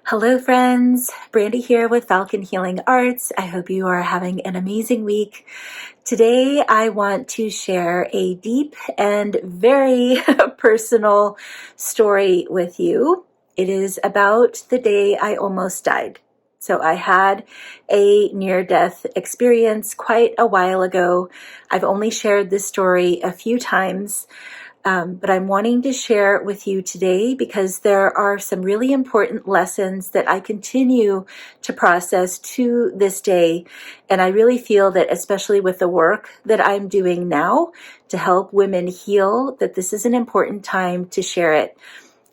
Hello, friends. Brandy here with Falcon Healing Arts. I hope you are having an amazing week. Today, I want to share a deep and very personal story with you. It is about the day I almost died. So I had a near-death experience quite a while ago. I've only shared this story a few times. But I'm wanting to share it with you today because there are some really important lessons that I continue to process to this day. And I really feel that, especially with the work that I'm doing now to help women heal, that this is an important time to share it.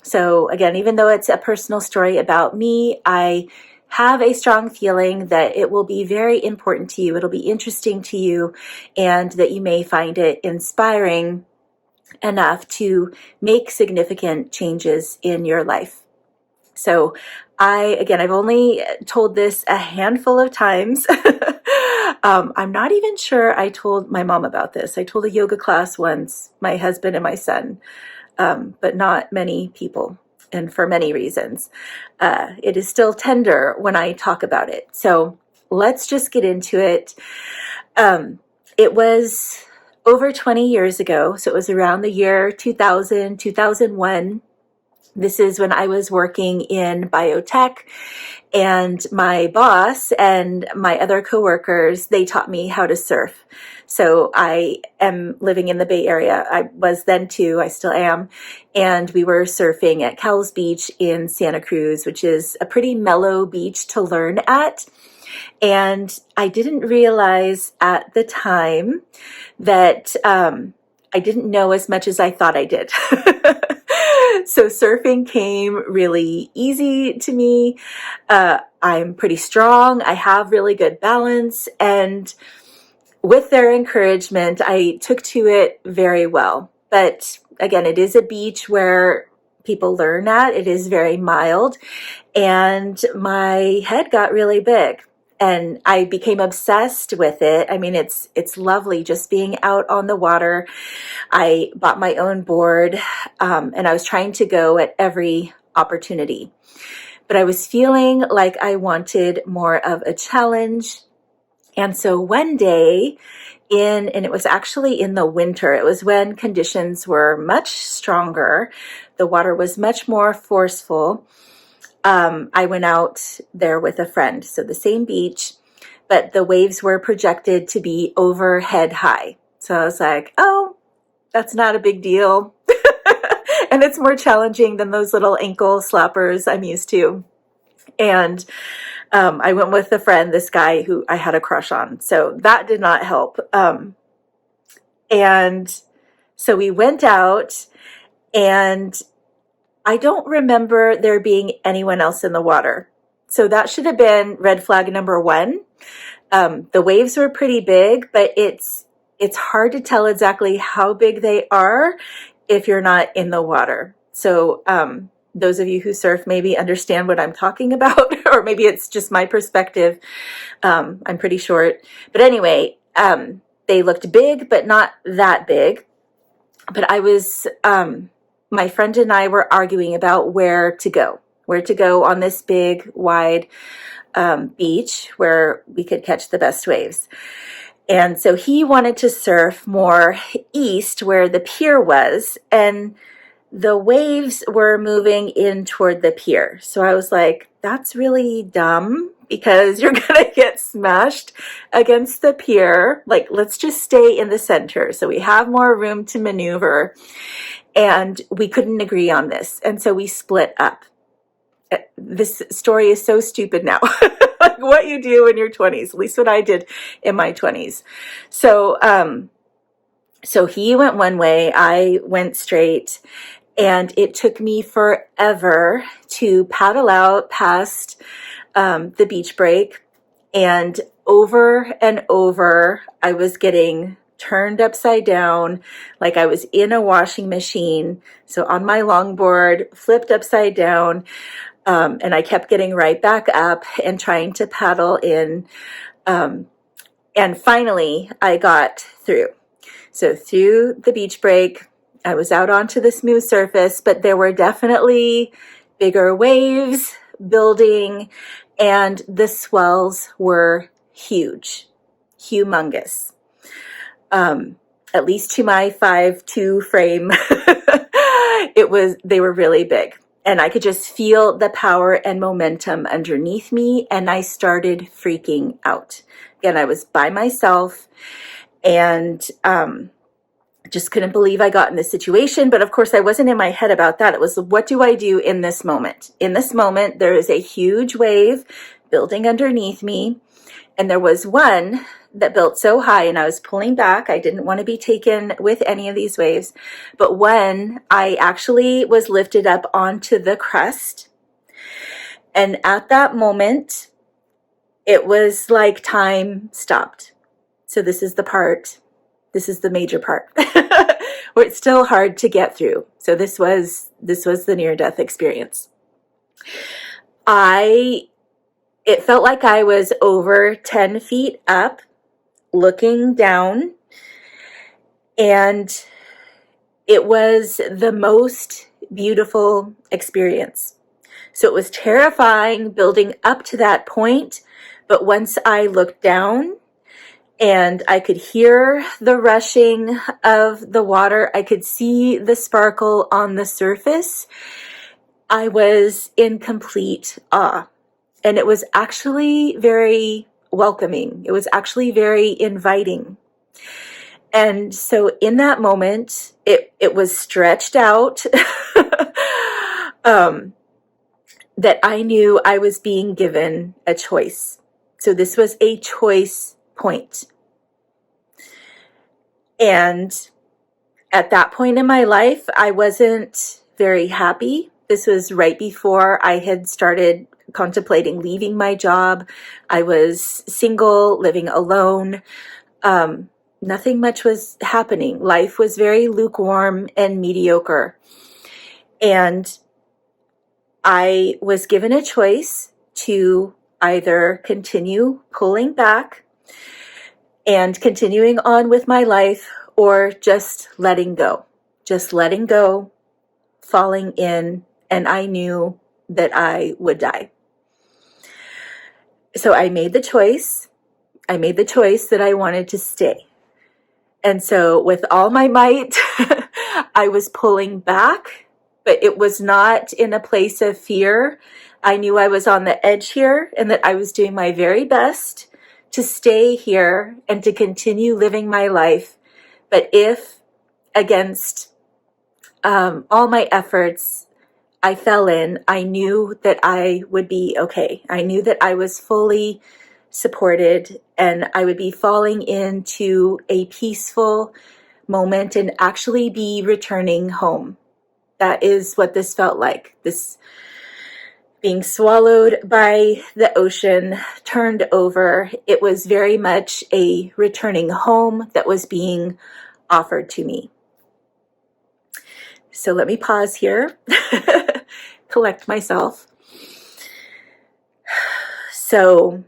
So again, even though it's a personal story about me, I have a strong feeling that it will be very important to you. It'll be interesting to you, and that you may find it inspiring enough to make significant changes in your life. So I've only told this a handful of times. I'm not even sure I told my mom about this. I told a yoga class once, my husband and my son, but not many people, and for many reasons. It is still tender when I talk about it. So let's just get into it. It was over 20 years ago, so it was around the year 2000, 2001. This is when I was working in biotech, and my boss and my other coworkers, they taught me how to surf. So I am living in the Bay Area. I was then too, I still am. And we were surfing at Cowles Beach in Santa Cruz, which is a pretty mellow beach to learn at. And I didn't realize at the time that I didn't know as much as I thought I did. So surfing came really easy to me. I'm pretty strong. I have really good balance. And with their encouragement, I took to it very well. But again, it is a beach where people learn at. It is very mild. And my head got really big. And I became obsessed with it. I mean, it's lovely just being out on the water. I bought my own board, and I was trying to go at every opportunity. But I was feeling like I wanted more of a challenge. And so one day and it was actually in the winter, it was when conditions were much stronger. The water was much more forceful. I went out there with a friend, so the same beach, but the waves were projected to be overhead high. So I was like, oh, that's not a big deal. And it's more challenging than those little ankle slappers I'm used to. And I went with a friend, this guy who I had a crush on. So that did not help. And so we went out, and I don't remember there being anyone else in the water. So that should have been red flag number one. The waves were pretty big, but it's hard to tell exactly how big they are if you're not in the water. So those of you who surf maybe understand what I'm talking about, or maybe it's just my perspective. I'm pretty short. But anyway, they looked big, but not that big. But my friend and I were arguing about where to go on this big, wide beach where we could catch the best waves. And so he wanted to surf more east where the pier was, and the waves were moving in toward the pier. So I was like, that's really dumb because you're going to get smashed against the pier. Like, let's just stay in the center so we have more room to maneuver. And we couldn't agree on this. And so we split up. This story is so stupid now. Like what you do in your 20s, at least what I did in my 20s. So, so he went one way, I went straight, and it took me forever to paddle out past the beach break. And over, I was getting turned upside down like I was in a washing machine. So on my longboard, flipped upside down, and I kept getting right back up and trying to paddle in. And finally, I got through. So through the beach break, I was out onto the smooth surface, but there were definitely bigger waves, building, and the swells were huge, humongous. At least to my 5'2" frame, they were really big. And I could just feel the power and momentum underneath me, and I started freaking out. Again, I was by myself, and just couldn't believe I got in this situation. But of course, I wasn't in my head about that. It was, what do I do in this moment? In this moment, there is a huge wave building underneath me, and there was one that built so high, and I was pulling back. I didn't want to be taken with any of these waves. But when I actually was lifted up onto the crest, and at that moment, it was like time stopped. So this is the major part, where it's still hard to get through. So this was the near-death experience. It felt like I was over 10 feet up, looking down, and it was the most beautiful experience. So it was terrifying building up to that point, but once I looked down and I could hear the rushing of the water, I could see the sparkle on the surface, I was in complete awe. And it was actually very welcoming. It was actually very inviting. And so in that moment, it was stretched out that I knew I was being given a choice. So this was a choice point. And at that point in my life, I wasn't very happy. This was right before I had started contemplating leaving my job. I was single, living alone. Nothing much was happening. Life was very lukewarm and mediocre. And I was given a choice to either continue pulling back and continuing on with my life, or just letting go, falling in, and I knew that I would die. So I made the choice that I wanted to stay. And so with all my might, I was pulling back, but it was not in a place of fear. I knew I was on the edge here, and that I was doing my very best to stay here and to continue living my life. But if, against all my efforts, I fell in, I knew that I would be okay. I knew that I was fully supported, and I would be falling into a peaceful moment and actually be returning home. That is what this felt like. This being swallowed by the ocean, turned over. It was very much a returning home that was being offered to me. So let me pause here, collect myself. So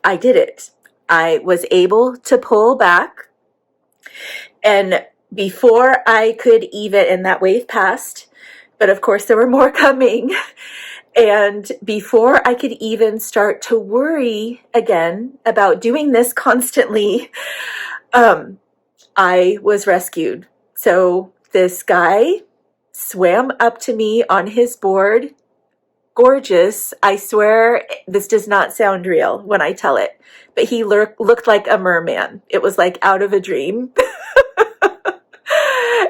I did it. I was able to pull back, and before I could even, and that wave passed, but of course there were more coming. And before I could even start to worry again about doing this constantly, I was rescued. So this guy swam up to me on his board. Gorgeous. I swear this does not sound real when I tell it, but he looked like a merman. It was like out of a dream.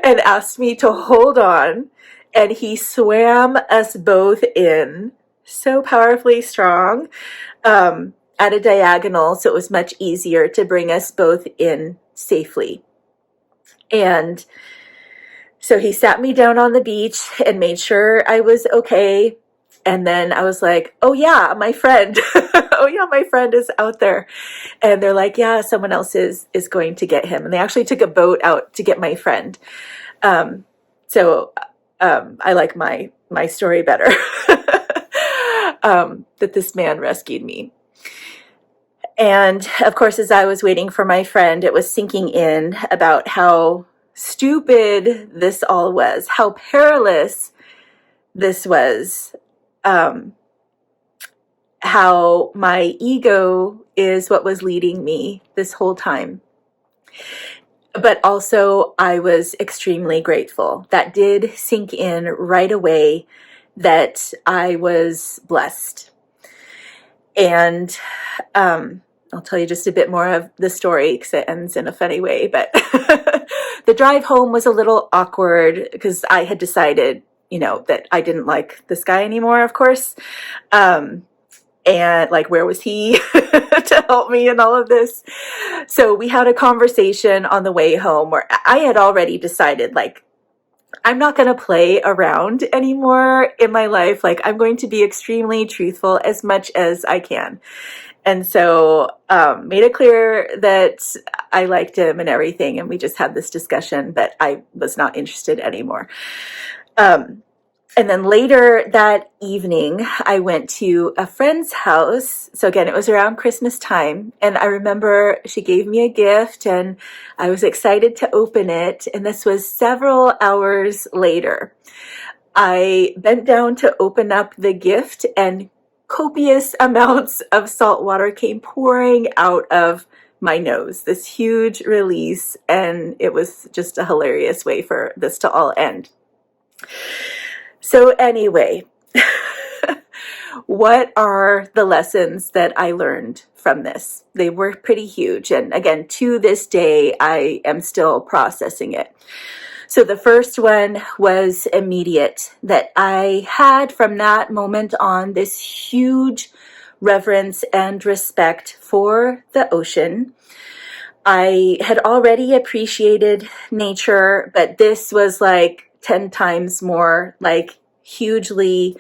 And asked me to hold on. And he swam us both in, so powerfully strong, at a diagonal, so it was much easier to bring us both in safely. And so he sat me down on the beach and made sure I was okay. And then I was like, oh yeah, my friend. Oh yeah, my friend is out there. And they're like, yeah, someone else is going to get him. And they actually took a boat out to get my friend. So I like my story better, that this man rescued me. And of course, as I was waiting for my friend, it was sinking in about how stupid this all was, how perilous this was. how my ego is what was leading me this whole time. But also, I was extremely grateful. That did sink in right away that I was blessed. And I'll tell you just a bit more of the story because it ends in a funny way. But the drive home was a little awkward because I had decided, that I didn't like this guy anymore, of course. And like, where was he to help me in all of this? So we had a conversation on the way home where I had already decided, like, I'm not going to play around anymore in my life. Like, I'm going to be extremely truthful as much as I can. And so made it clear that I liked him and everything. And we just had this discussion, but I was not interested anymore. And then later that evening, I went to a friend's house. So again, it was around Christmas time. And I remember she gave me a gift and I was excited to open it. And this was several hours later. I bent down to open up the gift and copious amounts of salt water came pouring out of my nose, this huge release. And it was just a hilarious way for this to all end. So anyway, what are the lessons that I learned from this? They were pretty huge. And again, to this day, I am still processing it. So the first one was immediate, that I had from that moment on this huge reverence and respect for the ocean. I had already appreciated nature, but this was like 10 times more, like hugely,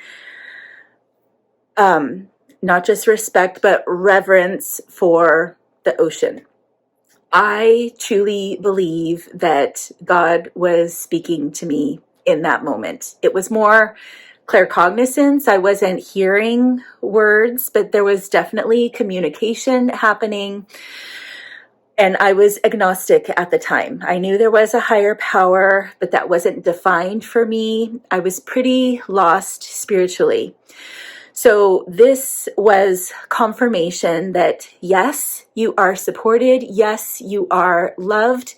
not just respect, but reverence for the ocean. I truly believe that God was speaking to me in that moment. It was more claircognizance. I wasn't hearing words, but there was definitely communication happening. And I was agnostic at the time. I knew there was a higher power, but that wasn't defined for me. I was pretty lost spiritually. So this was confirmation that yes, you are supported. Yes, you are loved.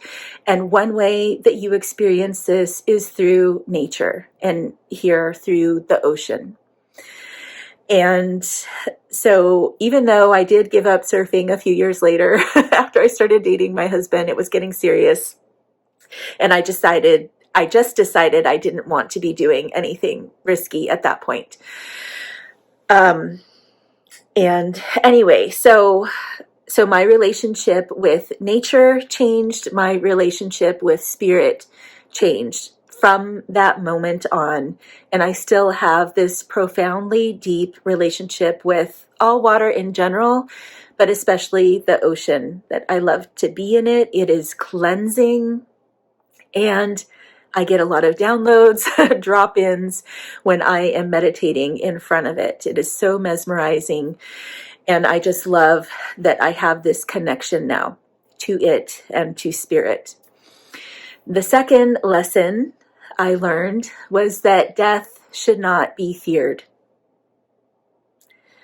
And one way that you experience this is through nature and here through the ocean. And so even though I did give up surfing a few years later, after I started dating my husband, it was getting serious. And I just decided I didn't want to be doing anything risky at that point. And anyway, so my relationship with nature changed, my relationship with spirit changed from that moment on. And I still have this profoundly deep relationship with all water in general, but especially the ocean, that I love to be in it. It is cleansing, and I get a lot of downloads, drop-ins when I am meditating in front of it. It is so mesmerizing. And I just love that I have this connection now to it and to spirit. The second lesson I learned was that death should not be feared.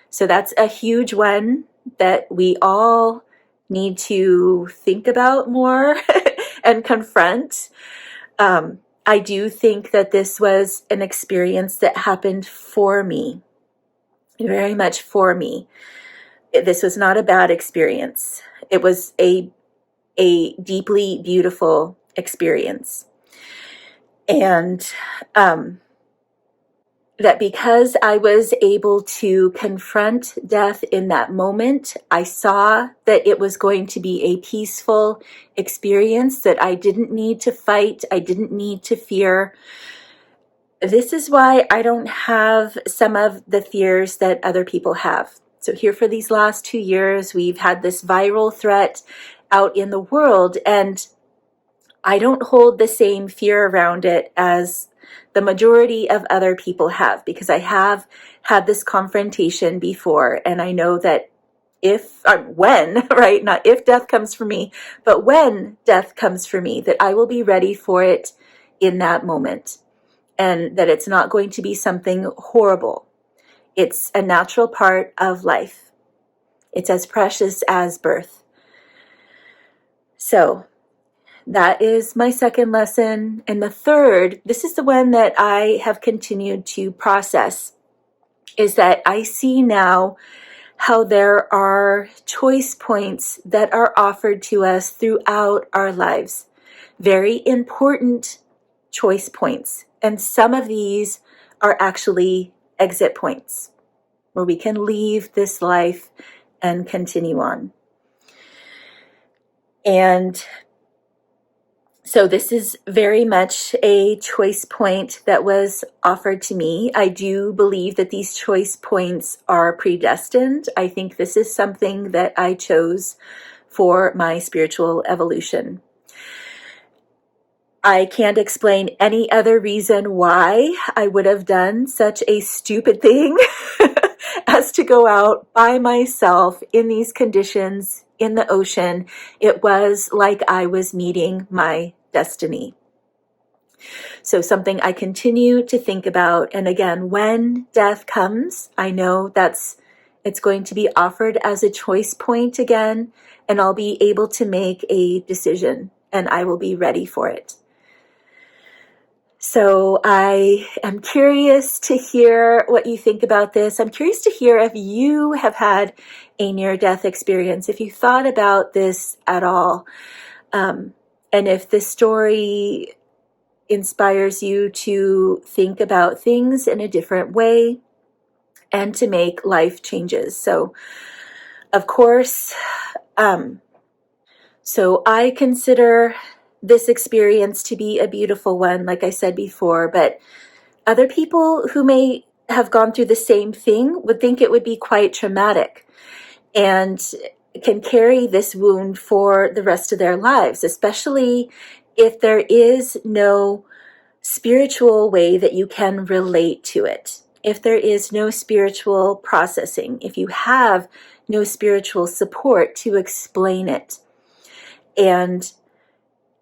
So that's a huge one that we all need to think about more and confront. I do think that this was an experience that happened for me, very much for me. This was not a bad experience. It was a deeply beautiful experience. And that because I was able to confront death in that moment, I saw that it was going to be a peaceful experience, that I didn't need to fight, I didn't need to fear. This is why I don't have some of the fears that other people have. So here for these last 2 years, we've had this viral threat out in the world, and I don't hold the same fear around it as the majority of other people have, because I have had this confrontation before, and I know that when, right, not if death comes for me, but when death comes for me, that I will be ready for it in that moment, and that it's not going to be something horrible. It's a natural part of life. It's as precious as birth. So that is my second lesson. And the third, this is the one that I have continued to process, is that I see now how there are choice points that are offered to us throughout our lives. Very important choice points. And some of these are actually exit points where we can leave this life and continue on. And so this is very much a choice point that was offered to me. I do believe that these choice points are predestined. I think this is something that I chose for my spiritual evolution. I can't explain any other reason why I would have done such a stupid thing as to go out by myself in these conditions in the ocean. It was like I was meeting my destiny. So something I continue to think about. And again, when death comes, I know it's going to be offered as a choice point again, and I'll be able to make a decision, and I will be ready for it. So I am curious to hear what you think about this. I'm curious to hear if you have had a near-death experience, if you thought about this at all, and if this story inspires you to think about things in a different way and to make life changes. So, of course, so I consider this experience to be a beautiful one, like I said before, but other people who may have gone through the same thing would think it would be quite traumatic and can carry this wound for the rest of their lives, especially if there is no spiritual way that you can relate to it. If there is no spiritual processing, if you have no spiritual support to explain it. And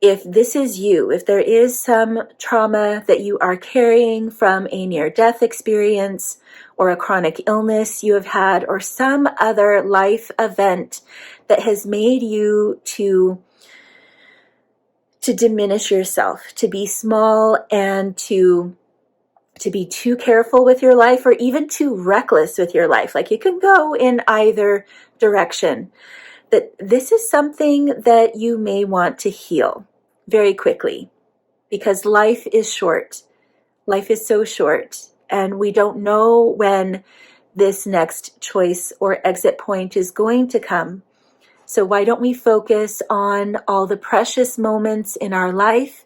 if this is you, if there is some trauma that you are carrying from a near-death experience or a chronic illness you have had or some other life event that has made you to diminish yourself, to be small and to be too careful with your life or even too reckless with your life, like you can go in either direction, that this is something that you may want to heal very quickly, because life is short. Life is so short, and we don't know when this next choice or exit point is going to come. So why don't we focus on all the precious moments in our life,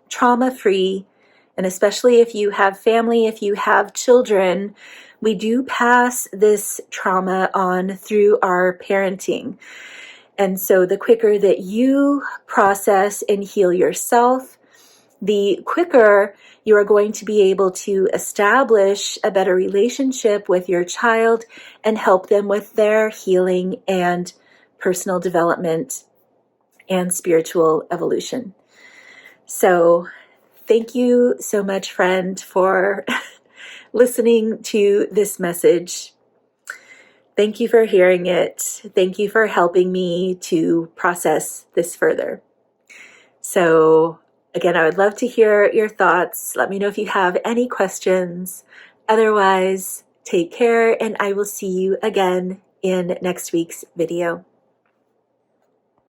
trauma-free, and especially if you have family, if you have children, we do pass this trauma on through our parenting. And so the quicker that you process and heal yourself, the quicker you are going to be able to establish a better relationship with your child and help them with their healing and personal development and spiritual evolution. So thank you so much, friend, for listening to this message. Thank you for hearing it. Thank you for helping me to process this further. So again, I would love to hear your thoughts. Let me know if you have any questions. Otherwise, take care, and I will see you again in next week's video.